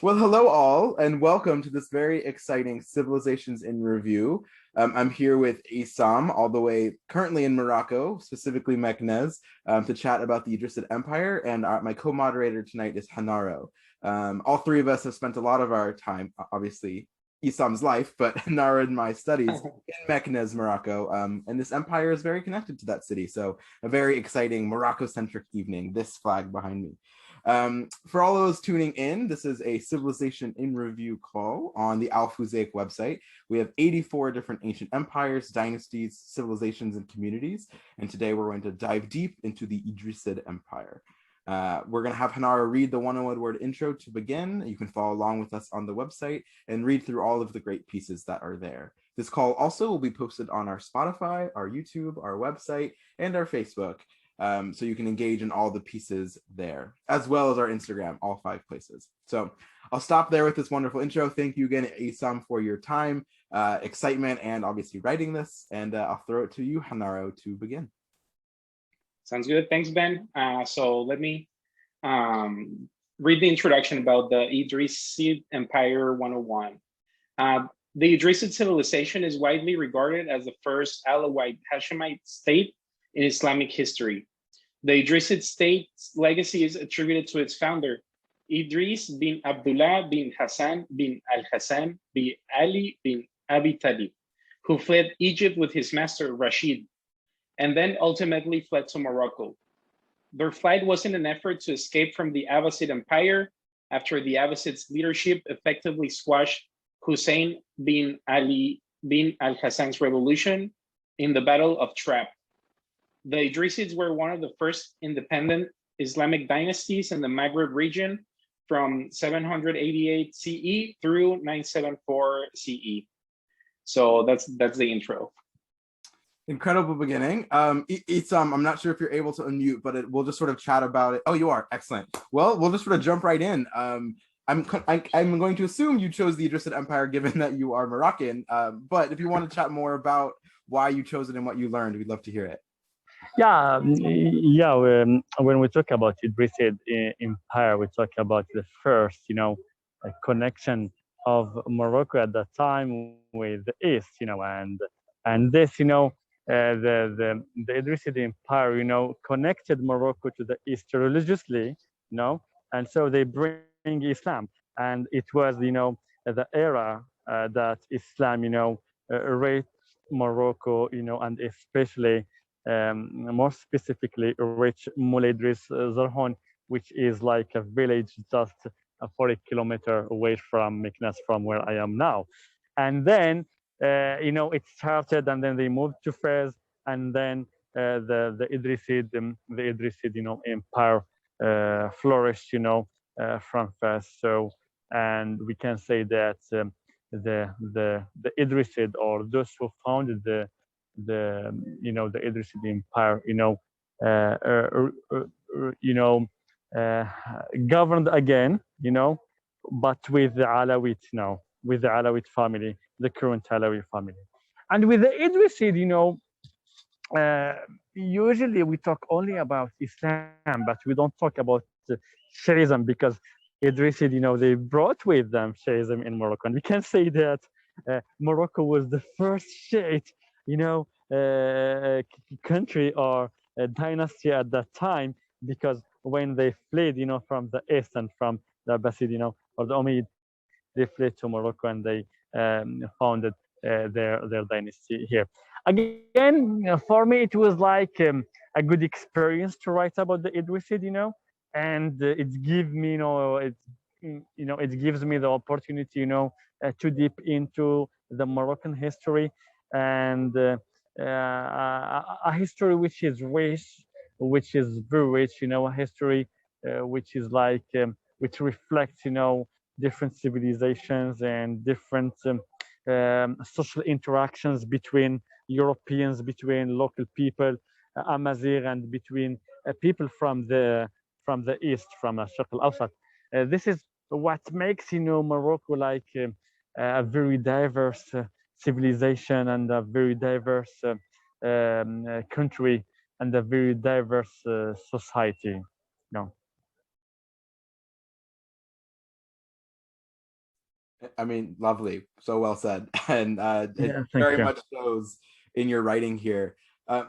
Well, hello all, and welcome to this very exciting Civilizations in Review. I'm here with Isam, all the way currently in Morocco, specifically Meknès, to chat about the Idrisid Empire, and my co-moderator tonight is Hanaro. All three of us have spent a lot of our time, obviously, Isam's life, but Hanaro and my studies in Meknès, Morocco, and this empire is very connected to that city, so a very exciting Morocco-centric evening, this flag behind me. For all those tuning in, this is a Civilization in Review call on the Al-Fuzaiq website. We have 84 different ancient empires, dynasties, civilizations, and communities. And today we're going to dive deep into the Idrisid Empire. We're going to have Hanara read the 101 word intro to begin. You can follow along with us on the website and read through all of the great pieces that are there. This call also will be posted on our Spotify, our YouTube, our website, and our Facebook. So you can engage in all the pieces there, as well as our Instagram, all 5 places. So I'll stop there with this wonderful intro. Thank you again, Isam, for your time, excitement, and obviously writing this. And I'll throw it to you, Hanaro, to begin. Sounds good. Thanks, Ben. So let me read the introduction about the Idrisid Empire 101. The Idrisid civilization is widely regarded as the first Alawite Hashemite state in Islamic history. The Idrisid state's legacy is attributed to its founder, Idris bin Abdullah bin Hassan bin al-Hassan bin Ali bin Abi Talib, who fled Egypt with his master Rashid, and then ultimately fled to Morocco. Their flight was in an effort to escape from the Abbasid Empire after the Abbasids' leadership effectively squashed Hussein bin Ali bin al-Hassan's revolution in the Battle of Trap. The Idrisids were one of the first independent Islamic dynasties in the Maghreb region from 788 CE through 974 CE. So that's the intro. Incredible beginning. Isam, I'm not sure if you're able to unmute, but we'll just sort of chat about it. Oh, you are. Excellent. Well, we'll just sort of jump right in. I'm going to assume you chose the Idrisid Empire given that you are Moroccan, but if you want to chat more about why you chose it and what you learned, we'd love to hear it. Yeah. When we talk about Idrisid Empire, we talk about the first, connection of Morocco at that time with the East, and this, the Idrisid Empire, connected Morocco to the East religiously, and so they bring Islam, and it was, the era that Islam, reached Morocco, and especially. More specifically, reach Moulay Idriss Zarhon, which is like a village just 40 kilometers away from Meknès, from where I am now. And then, it started, and then they moved to Fez, and then the Idrisid, empire flourished, from Fez. So, and we can say that the Idrisid, or those who founded the Idrisid Empire, governed again, but with the Alawite now, with the Alawite family, the current Alawi family. And with the Idrisid, usually we talk only about Islam, but we don't talk about Shiism, because Idrisid, they brought with them Shiism in Morocco. And we can say that Morocco was the first Shiite country or dynasty at that time, because when they fled, from the east and from the Abbasid, or the Umayyad, they fled to Morocco, and they founded their dynasty here. Again, for me, it was like a good experience to write about the Idrisid, and it gives me, it gives me the opportunity, to deep into the Moroccan history, and a history which is rich, which is very rich, a history which is like, which reflects, different civilizations and different social interactions between Europeans, between local people, Amazigh, and between people from the east, from Sharq al-Awsat. This is what makes, Morocco like a very diverse civilization, and a very diverse country, and a very diverse society. I mean, lovely. So well said. And it Yeah, thank very you. much shows in your writing here.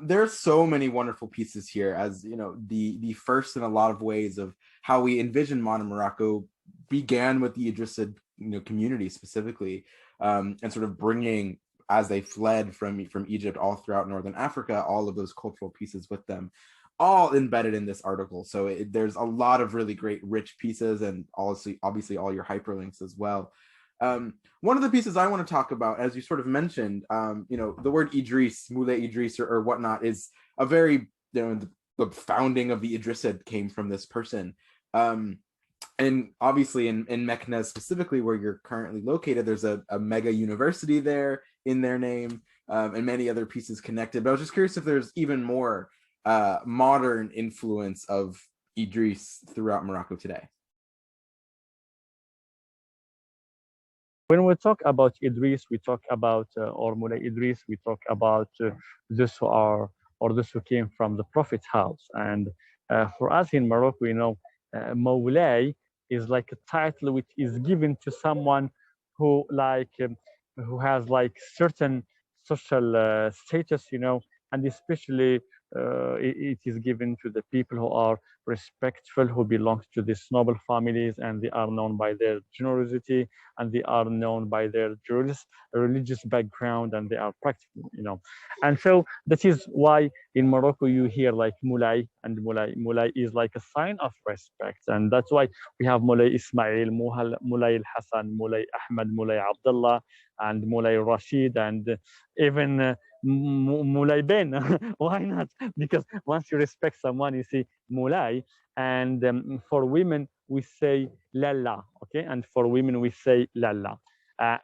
There are so many wonderful pieces here, as you know, the first in a lot of ways of how we envision modern Morocco began with the Idrisid, community specifically, and sort of bringing, as they fled from Egypt all throughout northern Africa, all of those cultural pieces with them, all embedded in this article. So there's a lot of really great rich pieces, and obviously all your hyperlinks as well. One of the pieces I want to talk about, as you sort of mentioned, the word Idris, Moulay Idris, or whatnot, is a very, the founding of the Idrisid came from this person. And obviously in Meknes specifically, where you're currently located, there's a mega university there in their name, and many other pieces connected. But I was just curious if there's even more modern influence of Idris throughout Morocco today. When we talk about Idris, we talk about or Mulay Idris, we talk about those who are or those who came from the Prophet's house. And for us in Morocco, Moulay is like a title which is given to someone who who has like certain social status, and especially it is given to the people who are respectful, who belong to these noble families, and they are known by their generosity, and they are known by their religious background, and they are practical, And so that is why in Morocco you hear like Moulay, and Moulay is like a sign of respect, and that's why we have Moulay Ismail, Moulay Al Hassan, Moulay Ahmed, Moulay Abdullah, and Moulay Rashid, and even Moulay Ben. Why not? Because once you respect someone, you see Moulay. And for women, we say Lalla, okay? And for women, we say Lalla.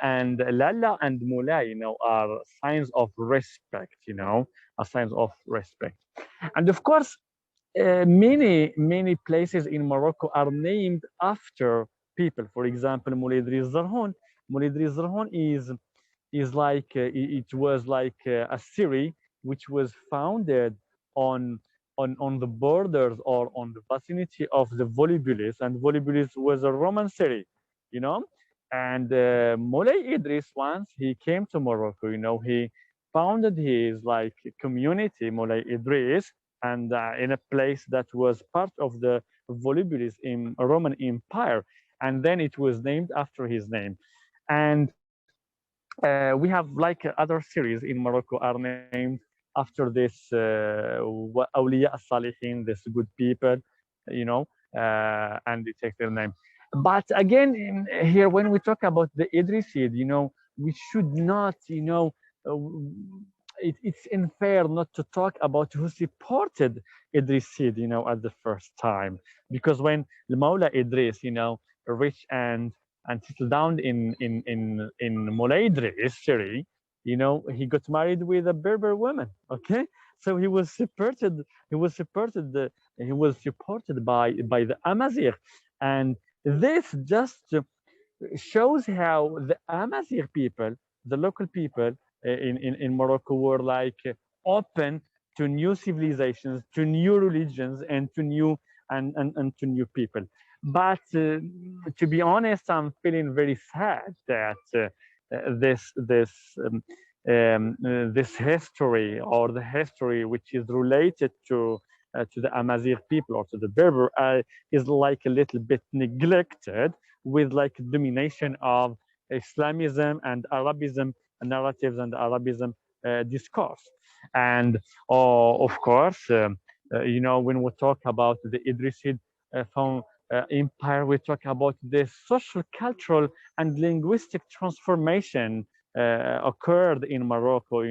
And Lalla and Moulay, are signs of respect, are signs of respect. And of course, many places in Morocco are named after people. For example, Moulay Idriss Zarhoun. Moulay Idriss Zarhoun is like it was like a city which was founded on on the borders or on the vicinity of the Volubilis, and Volubilis was a Roman city, you know. And Moulay Idris, once he came to Morocco, he founded his like community, Moulay Idris, and in a place that was part of the Volubilis in Roman Empire, and then it was named after his name. And we have like other series in Morocco are named after this awliya salihin, this good people, and they take their name. But again, here when we talk about the Idrisid, we should not, uh, it's unfair not to talk about who supported Idrisid, at the first time, because when Maula Idris, reached and settled down in Moulay Idris, Syria, he got married with a Berber woman. Okay, so He was supported. He was supported by the Amazigh, and this just shows how the Amazigh people, the local people in Morocco, were like open to new civilizations, to new religions, and to and to new people. But to be honest, I'm feeling very sad that this this history, or the history which is related to the Amazigh people or to the Berber is like a little bit neglected, with like domination of Islamism and Arabism narratives and Arabism discourse. And of course, when we talk about the Idrisid empire, we talk about the social, cultural, and linguistic transformation occurred in Morocco,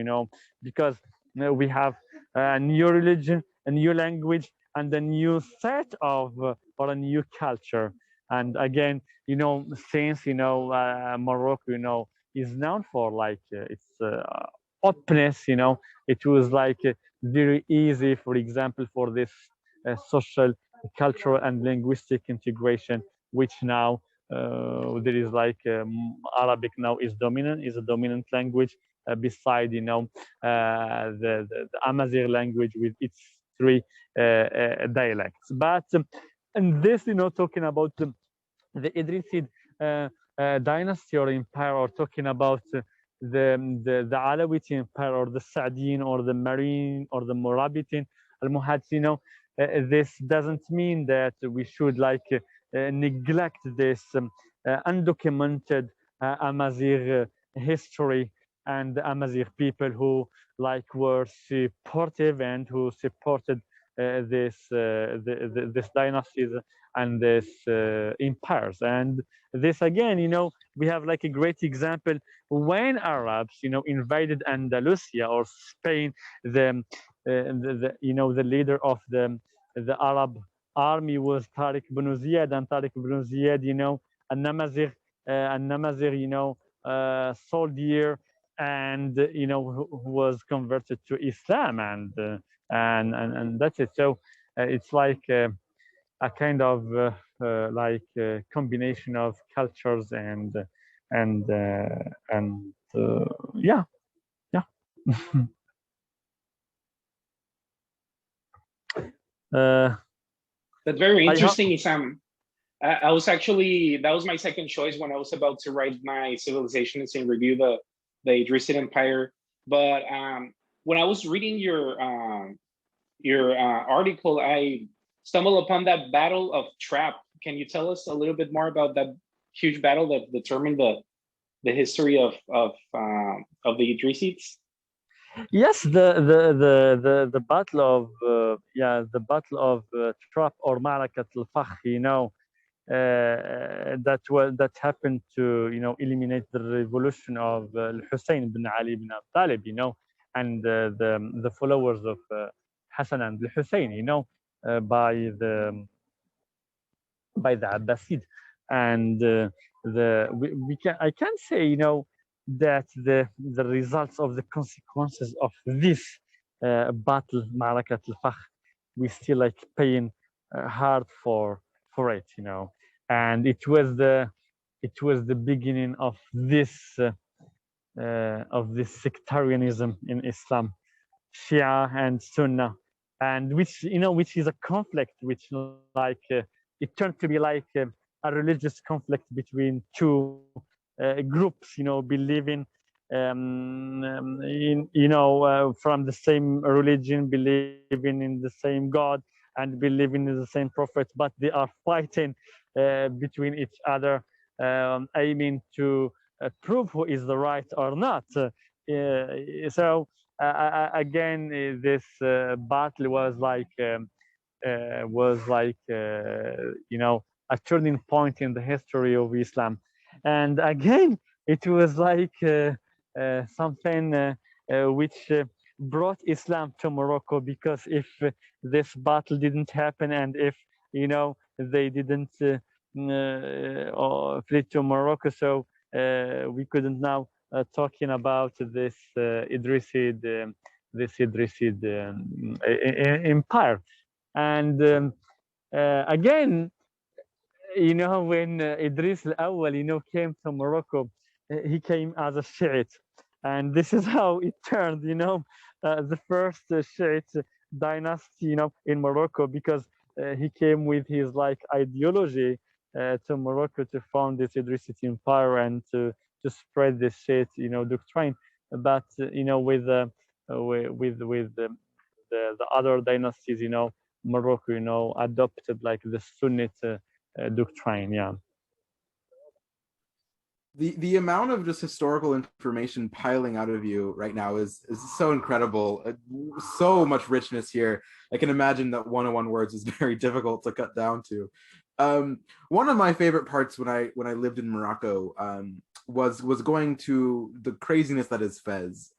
because we have a new religion, a new language, and a new set of or a new culture. And again, since Morocco, is known for like its openness, it was like very easy, for example, for this social, cultural, and linguistic integration, which now there is like Arabic now is a dominant language beside the Amazigh language with its three dialects. But and this, talking about the Idrisid dynasty or empire, or talking about the Alawite Empire or the Saadiin or the Marine or the Morabitin, Al-Muhajir, this doesn't mean that we should neglect this undocumented Amazigh history and the Amazigh people who were supportive and who supported this dynasties and this empires. And this again, we have a great example when Arabs, invaded Andalusia or Spain. The leader of the Arab army was Tariq ibn Ziyad, and Tariq ibn Ziyad, a Namazigh, soldier, and who was converted to Islam, and that's it. So it's a kind of combination of cultures and yeah. That's very interesting, Isam. I was actually, that was my second choice when I was about to write my civilizations and review the Idrisid Empire. But when I was reading your article, I stumbled upon that Battle of Trap. Can you tell us a little bit more about that huge battle that determined the history of the Idrisids? Yes, the battle of Trap or Ma'rakat al-Fakh, that happened to eliminate the revolution of Hussein ibn Ali ibn Abi Talib, and the followers of Hassan and Hussein, by the Abbasid. And I can say that the results of the consequences of this battle, Ma'rakat al-Fakh, we still paying hard for it, and it was the beginning of this sectarianism in Islam, Shia and Sunnah, and which is a conflict which it turned to be a religious conflict between two groups, believing from the same religion, believing in the same God, and believing in the same prophet, but they are fighting between each other, aiming to prove who is the right or not. So again, this battle was a turning point in the history of Islam. And again, it was something which brought Islam to Morocco, because if this battle didn't happen, and if they didn't flee to Morocco, so we couldn't now talking about this Idrisid empire. And again, when Idris al-Awwal, came to Morocco, he came as a Shiite, and this is how it turned, the first Shiite dynasty, in Morocco, because he came with his ideology to Morocco to found this Idrisid empire and to spread this Shiite, doctrine. But with the other dynasties, Morocco, adopted the Sunnite doctrine. Yeah. The amount of just historical information piling out of you right now is so incredible. So much richness here. I can imagine that 101 words is very difficult to cut down to. One of my favorite parts when I lived in Morocco was going to the craziness that is Fez,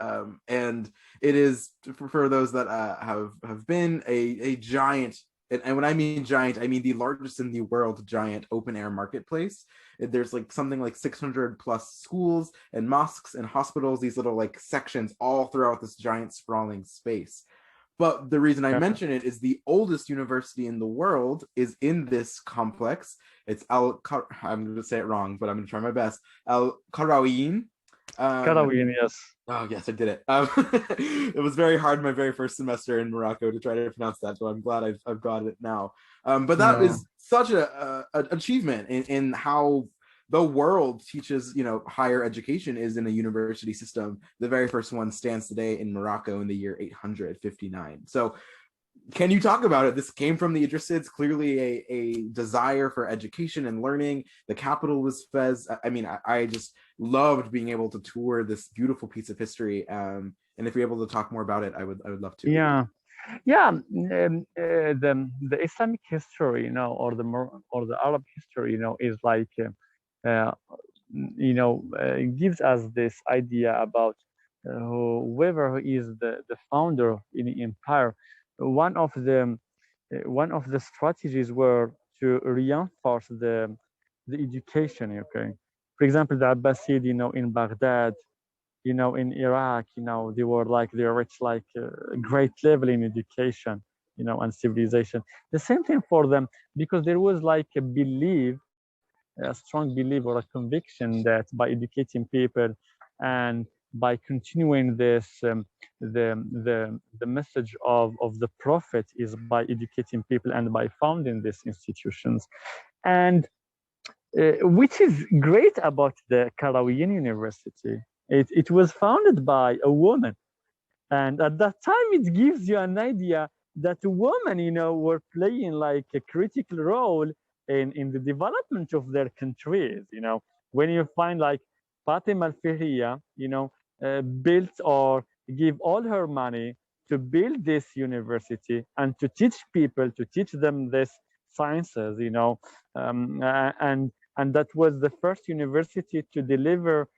and it is for those that have been a giant. And when I mean giant, I mean the largest in the world giant open air marketplace. There's something like 600 plus schools and mosques and hospitals, these little sections all throughout this giant sprawling space. But the reason I mention it is the oldest university in the world is in this complex. It's I'm going to say it wrong, but I'm going to try my best. Al-Qarawiyyin. Qarawiyyin, yes. Oh, yes, I did it. It was very hard my very first semester in Morocco to try to pronounce that, so I'm glad I've got it now. But that is such an achievement in how the world teaches, higher education is in a university system. The very first one stands today in Morocco in the year 859. So can you talk about it? This came from the Idrisids, clearly a desire for education and learning. The capital was Fez. I mean, I just loved being able to tour this beautiful piece of history. And if you're able to talk more about it, I would love to. Yeah, yeah. The Islamic history, or the Arab history, is like, uh, gives us this idea about whoever is the founder in the empire. One of the strategies were to reinforce the education. Okay, for example, the Abbasid, in Baghdad, in Iraq, they were like they reached like a great level in education, and civilization. The same thing for them, because there was like a strong belief or a conviction that by educating people and by continuing this, the message of the prophet is by educating people and by founding these institutions. And which is great about the Karawiyan University. It was founded by a woman. And at that time, it gives you an idea that women, were playing like a critical role in the development of their countries. When you find like Fatima al-Fihriya, built or give all her money to build this university and to teach people, to teach them this sciences, and that was the first university to deliver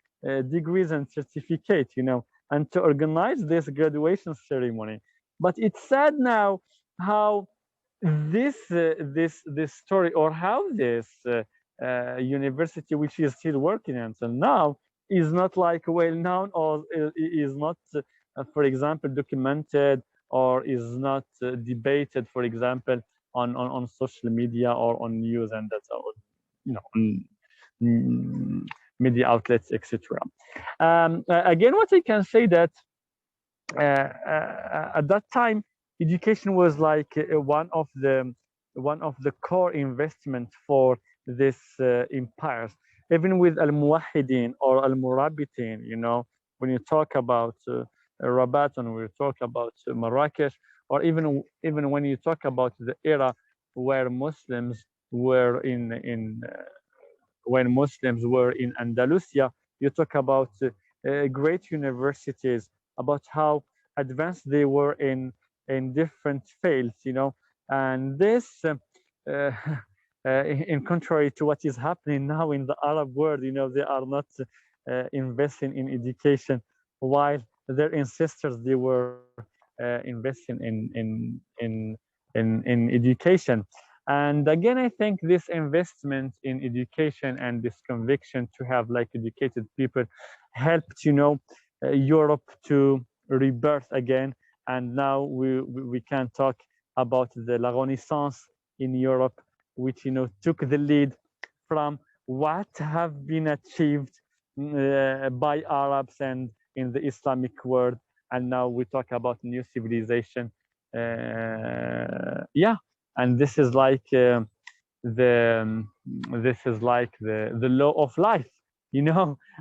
degrees and certificates, and to organize this graduation ceremony. But it's sad now how this story, or how this university, which is still working until now, is not like well known, or is not, for example, documented, or is not debated, for example, on social media or on news, and that's all, on media outlets, etc. Again, what I can say that at that time, education was like one of the core investment for this empires. Even with al-Muwahidin or al-Murabitin, when you talk about Rabat, and we talk about Marrakesh, or even when you talk about the era where Muslims were in when Muslims were in Andalusia, you talk about great universities, about how advanced they were in different fields, and this, in contrary to what is happening now in the Arab world, they are not investing in education, while their ancestors, they were investing in education. And again, I think this investment in education and this conviction to have like educated people helped, Europe to rebirth again. And now we can talk about the La Renaissance in Europe, which, took the lead from what have been achieved by Arabs and in the Islamic world. And now we talk about new civilization. Yeah, and this is like the this is like the law of life,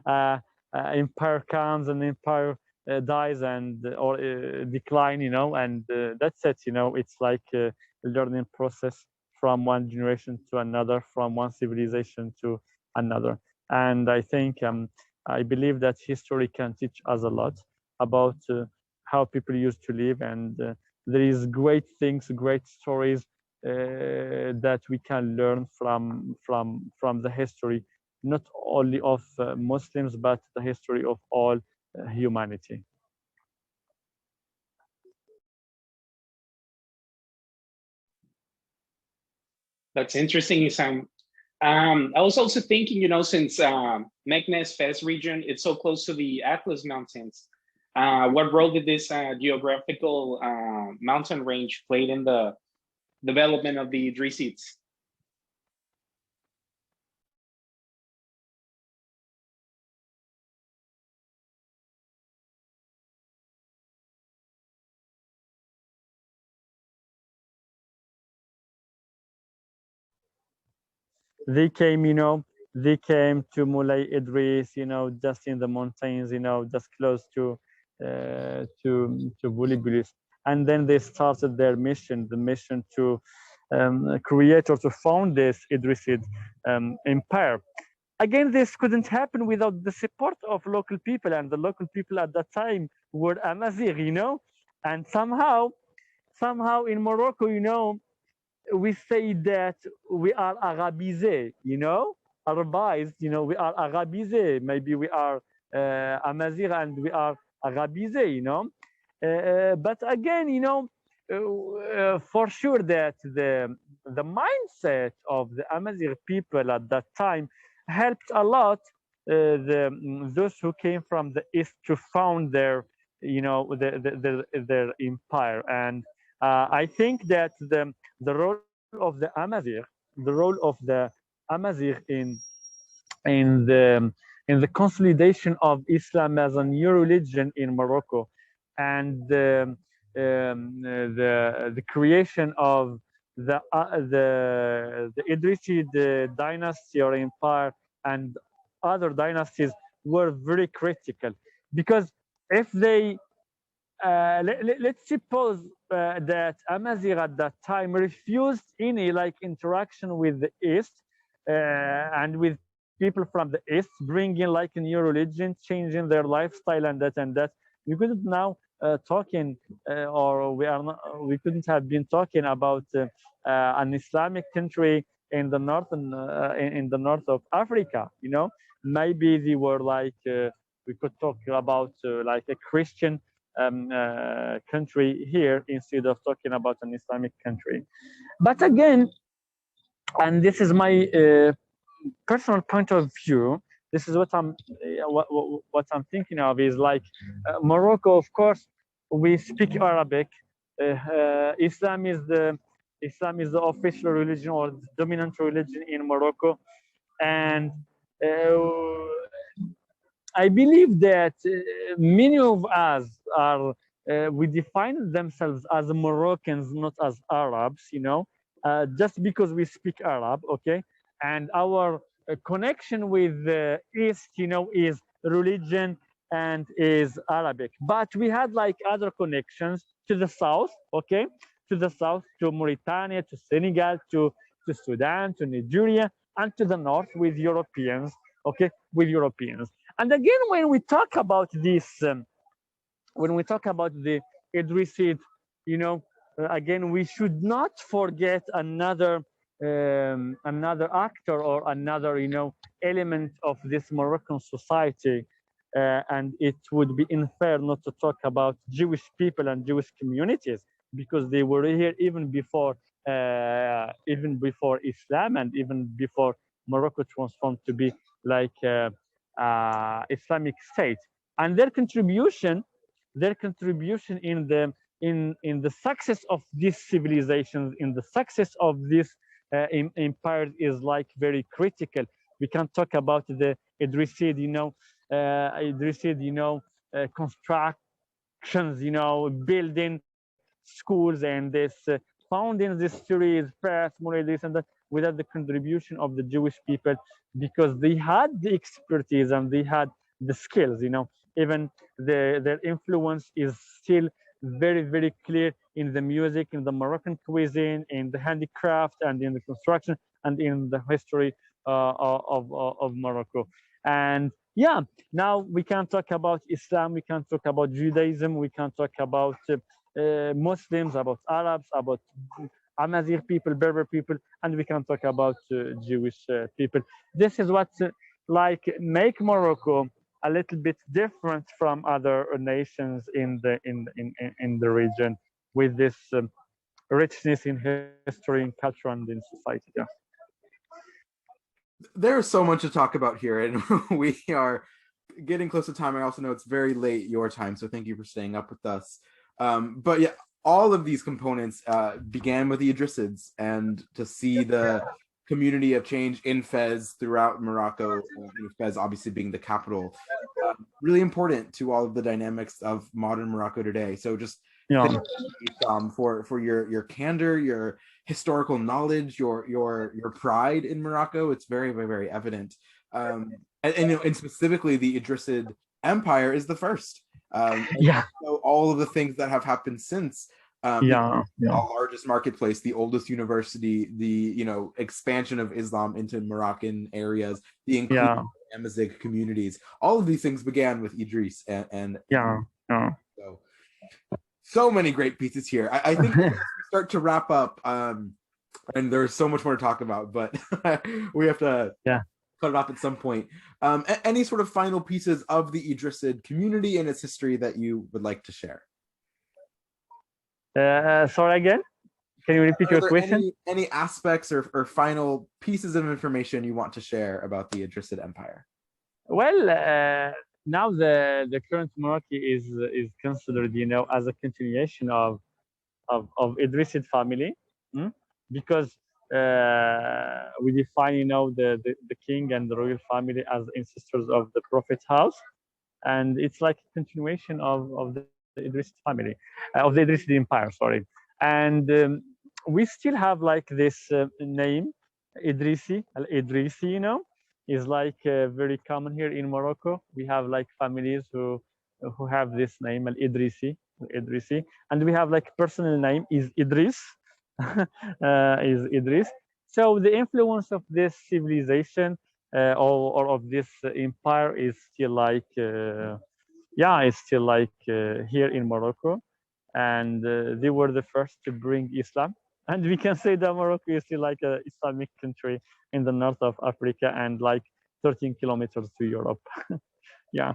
uh, empire comes and empire dies, and or decline, and that's it. It's like a learning process from one generation to another, from one civilization to another. And I believe that history can teach us a lot about how people used to live, and there is great things, great stories that we can learn from the history, not only of Muslims, but the history of all humanity. That's interesting, Isam. I was also thinking, since Meknes Fez region, it's so close to the Atlas Mountains. What role did this geographical mountain range played in the development of the Idrisids? They came, they came to Mulay Idris, just in the mountains, just close to Bulibulis. And then they started their mission, the mission to create or to found this Idrisid empire. Again, this couldn't happen without the support of local people, and the local people at that time were Amazigh, and somehow in Morocco, we say that we are Arabizé, Arabized, we are Arabizé. Maybe we are Amazigh and we are Arabizé. But again, for sure that the mindset of the Amazigh people at that time helped a lot those who came from the east to found their their empire. And I think that the role of the role of the Amazigh in the in the consolidation of Islam as a new religion in Morocco, and the creation of the Idrisid dynasty or empire and other dynasties were very critical, because if they let's suppose that Amazigh at that time refused any interaction with the East and with people from the East, bringing a new religion, changing their lifestyle and that. We couldn't now talking, or we couldn't have been talking about an Islamic country in the north in the north of Africa. Maybe they were we could talk about a Christian country here instead of talking about an Islamic country. But again, and this is my personal point of view, this is what I'm thinking of is Morocco. Of course, we speak Arabic. Islam is the official religion or the dominant religion in Morocco, and I believe that many of us are we define themselves as Moroccans, not as Arabs, just because we speak Arab, okay? And our connection with the East, is religion and is Arabic. But we had other connections to the south, okay? To the south, to Mauritania, to Senegal, to Sudan, to Nigeria, and to the north with Europeans, okay? With Europeans. And again, when we talk about this, when we talk about the Idrisid, again, we should not forget another actor or another, element of this Moroccan society. And it would be unfair not to talk about Jewish people and Jewish communities, because they were here even before Islam, and even before Morocco transformed to be Islamic state. And their contribution in the success of these civilizations, in the success of this empires, is very critical. We can talk about the Idrisid, constructions, building schools, and this founding this series, path, more this and that, without the contribution of the Jewish people, because they had the expertise and they had the skills. Even their influence is still very, very clear in the music, in the Moroccan cuisine, in the handicraft, and in the construction, and in the history of Morocco. And yeah, now we can talk about Islam, we can talk about Judaism, we can talk about Muslims, about Arabs, about Amazigh people, Berber people, and we can talk about Jewish people. This is what make Morocco a little bit different from other nations in the region, with this richness in history, in culture, and in society. Yeah. There's so much to talk about here, and we are getting close to time. I also know it's very late your time, so thank you for staying up with us. But yeah, all of these components began with the Idrisids, and to see the community of change in Fez throughout Morocco, Fez obviously being the capital, really important to all of the dynamics of modern Morocco today. So just Yeah. Thank you, for your candor, your historical knowledge, your pride in Morocco. It's very, very, very evident. And specifically the Idrisid Empire is the first. Yeah. All of the things that have happened since. Yeah. Yeah. Our largest marketplace, the oldest university, the expansion of Islam into Moroccan areas, the inclusion Yeah. of Amazigh communities. All of these things began with Idris, and Yeah. Yeah. so many great pieces here. I think as we start to wrap up, and there's so much more to talk about, but we have to Yeah. cut it off at some point. Any sort of final pieces of the Idrisid community and its history that you would like to share? Sorry again. Can you repeat your question? Any aspects or final pieces of information you want to share about the Idrisid Empire? Well, now the current monarchy is considered, as a continuation of Idrisid family, because we define, the king and the royal family as ancestors of the Prophet's house, and it's like a continuation of the Idrisid family, of the Idrisid Empire. Sorry, and we still have like this name, Idrisi, Al Idrisi, is like very common here in Morocco. We have like families who have this name, Al Idrisi, Idrisi, and we have like personal name is Idris, is Idris. So the influence of this civilization or of this empire is still like it's still like here in Morocco, and they were the first to bring Islam. And we can say that Morocco is still like an Islamic country in the north of Africa and like 13 kilometers to Europe. Yeah.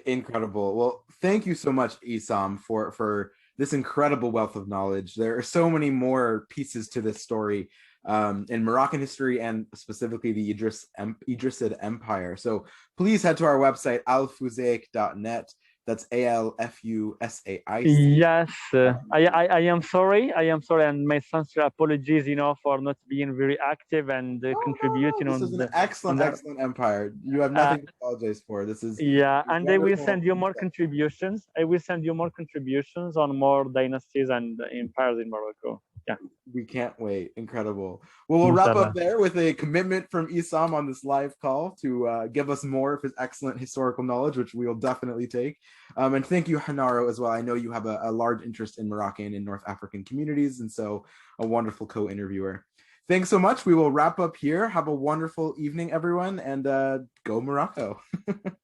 Incredible. Well, thank you so much, Isam, for this incredible wealth of knowledge. There are so many more pieces to this story in Moroccan history and specifically the Idrisid Empire. So please head to our website, alfusaic.net. That's ALFUSAIC. Yes, I am sorry. I am sorry, and my sincere apologies, for not being very active and contributing this is an excellent empire. You have nothing to apologize for. This is and I will send you more contributions. I will send you more contributions on more dynasties and empires in Morocco. Yeah, we can't wait. Incredible. Well, we'll wrap up there with a commitment from Isam on this live call to give us more of his excellent historical knowledge, which we will definitely take. And thank you, Hanaro, as well. I know you have a large interest in Moroccan and North African communities, and so a wonderful co-interviewer. Thanks so much. We will wrap up here. Have a wonderful evening, everyone, and go Morocco.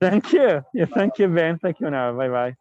Thank you. Yeah, thank you, Ben. Thank you, Hanaro. Bye-bye.